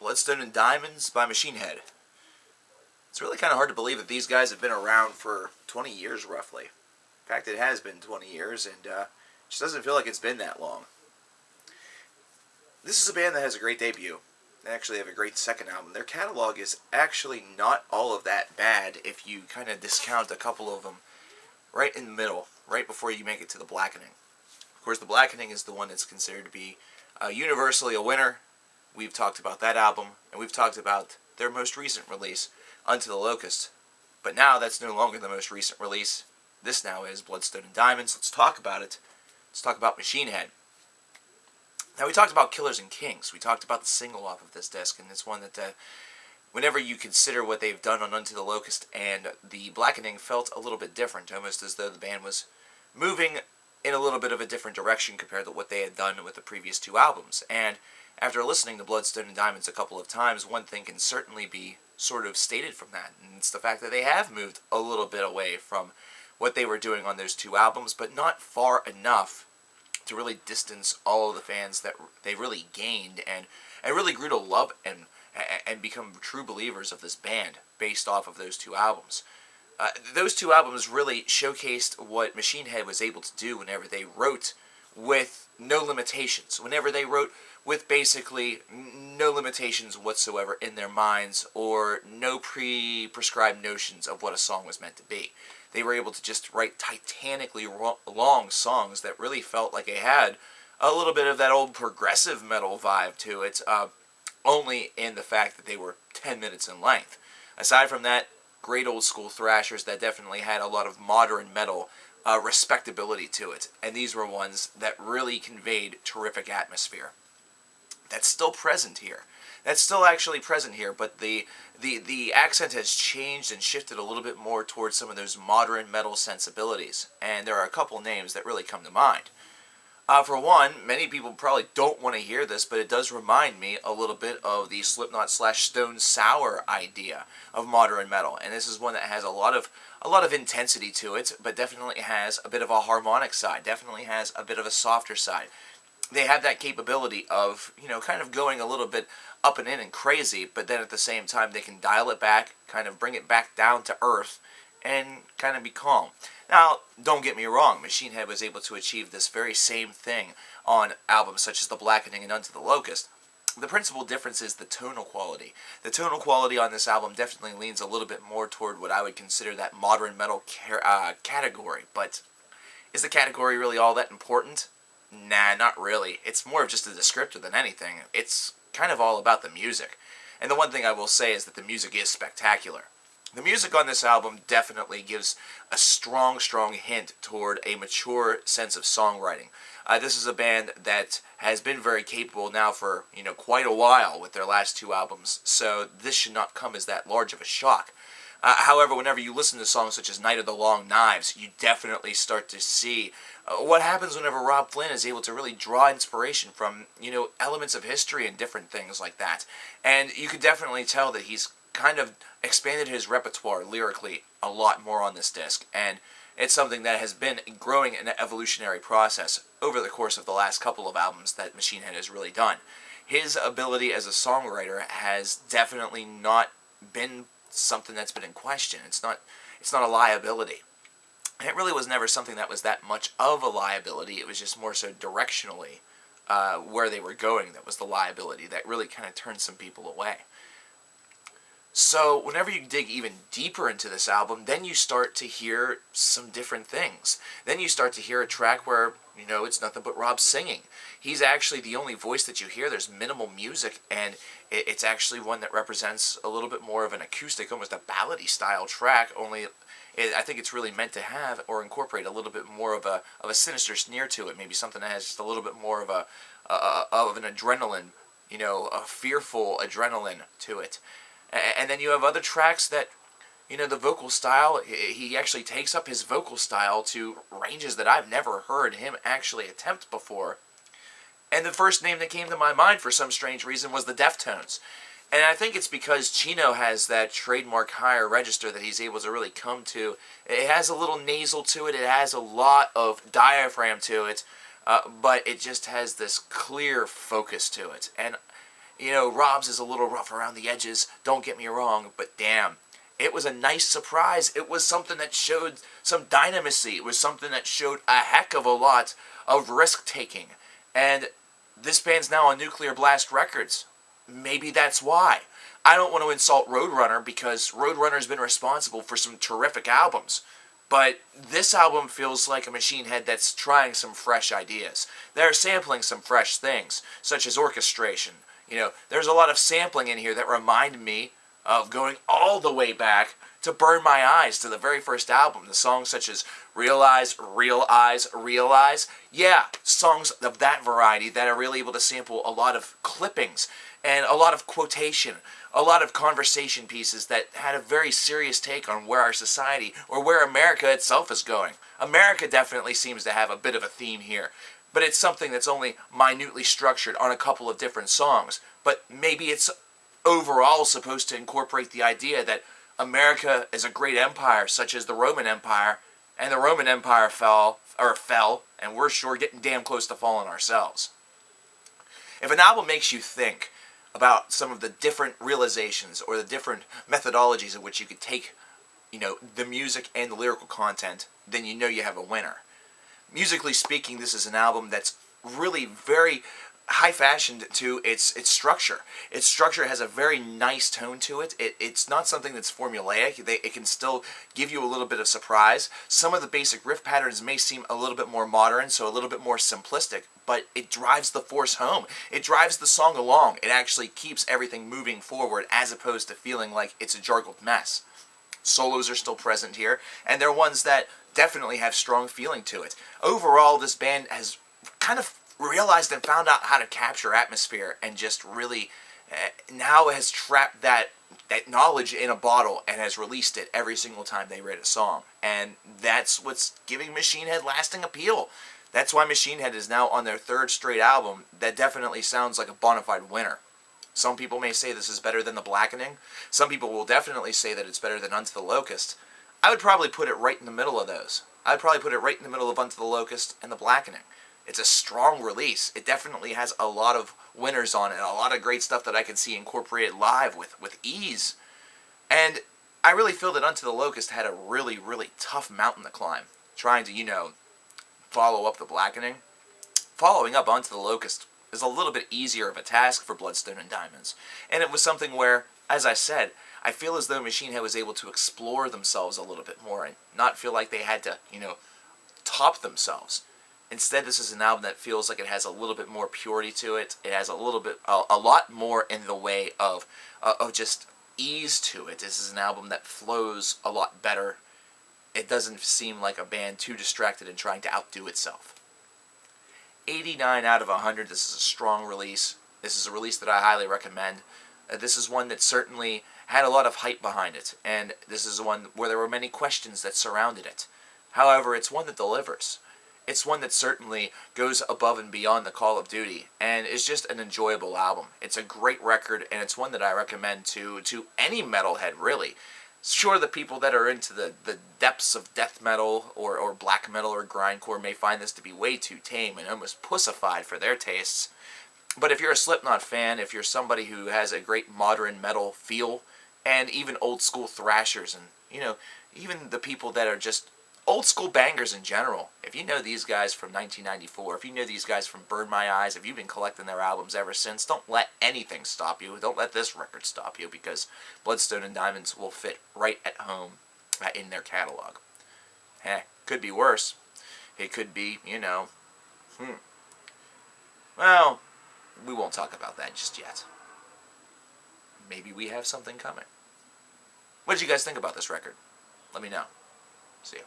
Bloodstone and Diamonds by Machine Head. It's really kind of hard to believe that these guys have been around for 20 years roughly. In fact, it has been 20 years, and it just doesn't feel like it's been that long. This is a band that has a great debut. They actually have a great second album. Their catalog is actually not all of that bad if you kind of discount a couple of them right in the middle, right before you make it to The Blackening. Of course, The Blackening is the one that's considered to be universally a winner. We've talked about that album, and we've talked about their most recent release, Unto the Locust. But now that's no longer the most recent release. This now is Bloodstone and Diamonds. Let's talk about it. Let's talk about Machine Head. Now, we talked about Killers and Kings. We talked about the single off of this disc, and it's one that whenever you consider what they've done on Unto the Locust and The Blackening, felt a little bit different, almost as though the band was moving in a little bit of a different direction compared to what they had done with the previous two albums. And after listening to Bloodstone and Diamonds a couple of times, one thing can certainly be sort of stated from that, and it's the fact that they have moved a little bit away from what they were doing on those two albums, but not far enough to really distance all of the fans that they really gained and really grew to love and become true believers of this band based off of those two albums. Those two albums really showcased what Machine Head was able to do whenever they wrote with no limitations, whenever they wrote with basically no limitations whatsoever in their minds or no prescribed notions of what a song was meant to be. They were able to just write titanically long songs that really felt like they had a little bit of that old progressive metal vibe to it, only in the fact that they were 10 minutes in length. Aside from that, great old school thrashers that definitely had a lot of modern metal respectability to it, and these were ones that really conveyed terrific atmosphere. That's still present here. That's still actually present here, but the accent has changed and shifted a little bit more towards some of those modern metal sensibilities, and there are a couple names that really come to mind. For one, many people probably don't want to hear this, but it does remind me a little bit of the Slipknot / Stone Sour idea of modern metal, and this is one that has a lot of intensity to it, but definitely has a bit of a harmonic side, definitely has a bit of a softer side. They have that capability of, kind of going a little bit up and in and crazy, but then at the same time they can dial it back, kind of bring it back down to earth, and kind of be calm. Now, don't get me wrong, Machine Head was able to achieve this very same thing on albums such as The Blackening and Unto the Locust. The principal difference is the tonal quality. The tonal quality on this album definitely leans a little bit more toward what I would consider that modern metal category, but is the category really all that important? Nah, not really. It's more of just a descriptor than anything. It's kind of all about the music. And the one thing I will say is that the music is spectacular. The music on this album definitely gives a strong hint toward a mature sense of songwriting. This is a band that has been very capable now for, quite a while with their last two albums, so this should not come as that large of a shock. However, whenever you listen to songs such as Night of the Long Knives, you definitely start to see what happens whenever Rob Flynn is able to really draw inspiration from, elements of history and different things like that. And you could definitely tell that he's kind of expanded his repertoire lyrically a lot more on this disc, and it's something that has been growing an evolutionary process over the course of the last couple of albums that Machine Head has really done. His ability as a songwriter has definitely not been something that's been in question. It's not a liability. And it really was never something that was that much of a liability. It was just more so directionally where they were going that was the liability that really kind of turned some people away. So whenever you dig even deeper into this album, then you start to hear some different things. Then you start to hear a track where, it's nothing but Rob singing. He's actually the only voice that you hear. There's minimal music, and it's actually one that represents a little bit more of an acoustic, almost a ballady style track, only I think it's really meant to have or incorporate a little bit more of a sinister sneer to it, maybe something that has just a little bit more of an adrenaline, a fearful adrenaline to it. And then you have other tracks that, the vocal style, he actually takes up his vocal style to ranges that I've never heard him actually attempt before. And the first name that came to my mind for some strange reason was the Deftones. And I think it's because Chino has that trademark higher register that he's able to really come to. It has a little nasal to it, it has a lot of diaphragm to it, but it just has this clear focus to it. And You know, Rob's is a little rough around the edges, don't get me wrong, but damn, it was a nice surprise. It was something that showed some dynamisty. It was something that showed a heck of a lot of risk-taking. And this band's now on Nuclear Blast Records. Maybe that's why. I don't want to insult Roadrunner because Roadrunner's been responsible for some terrific albums. But this album feels like a Machine Head that's trying some fresh ideas. They're sampling some fresh things, such as orchestration. You know, there's a lot of sampling in here that remind me of going all the way back to Burn My Eyes, to the very first album. The songs such as Realize, Realize, Realize. Yeah, songs of that variety that are really able to sample a lot of clippings and a lot of quotation, a lot of conversation pieces that had a very serious take on where our society, or where America itself is going. America definitely seems to have a bit of a theme here, but it's something that's only minutely structured on a couple of different songs. But maybe it's overall supposed to incorporate the idea that America is a great empire, such as the Roman Empire, and the Roman Empire fell, and we're sure getting damn close to falling ourselves. If an album makes you think about some of the different realizations or the different methodologies in which you could take, you know, the music and the lyrical content, then you know you have a winner. Musically speaking, this is an album that's really very high-fashioned to its structure. Its structure has a very nice tone to it. It's not something that's formulaic. It can still give you a little bit of surprise. Some of the basic riff patterns may seem a little bit more modern, so a little bit more simplistic, but it drives the force home. It drives the song along. It actually keeps everything moving forward as opposed to feeling like it's a jargled mess. Solos are still present here, and they're ones that definitely have strong feeling to it. Overall, this band has kind of realized and found out how to capture atmosphere, and just really now has trapped that knowledge in a bottle and has released it every single time they write a song. And that's what's giving Machine Head lasting appeal. That's why Machine Head is now on their third straight album that definitely sounds like a bona fide winner. Some people may say this is better than The Blackening. Some people will definitely say that it's better than Unto the Locust. I would probably put it right in the middle of those. I'd probably put it right in the middle of Unto the Locust and The Blackening. It's a strong release. It definitely has a lot of winners on it, a lot of great stuff that I can see incorporated live with ease. And I really feel that Unto the Locust had a really, really tough mountain to climb, trying to, you know, follow up The Blackening. Following up Unto the Locust is a little bit easier of a task for Bloodstone and Diamonds. And it was something where, as I said, I feel as though Machine Head was able to explore themselves a little bit more and not feel like they had to, you know, top themselves. Instead, this is an album that feels like it has a little bit more purity to it. It has a lot more in the way of just ease to it. This is an album that flows a lot better. It doesn't seem like a band too distracted and trying to outdo itself. 89 out of 100. This is a strong release. This is a release that I highly recommend. This is one that certainly had a lot of hype behind it, and this is one where there were many questions that surrounded it. However, it's one that delivers. It's one that certainly goes above and beyond the Call of Duty, and is just an enjoyable album. It's a great record, and it's one that I recommend to any metalhead, really. Sure, the people that are into the depths of death metal or black metal or grindcore may find this to be way too tame and almost pussified for their tastes. But if you're a Slipknot fan, if you're somebody who has a great modern metal feel, and even old school thrashers, and, you know, even the people that are just old school bangers in general, if you know these guys from 1994, if you know these guys from Burn My Eyes, if you've been collecting their albums ever since, don't let anything stop you. Don't let this record stop you, because Bloodstone and Diamonds will fit right at home in their catalog. Could be worse. It could be, you know, well, we won't talk about that just yet. Maybe we have something coming. What did you guys think about this record? Let me know. See ya.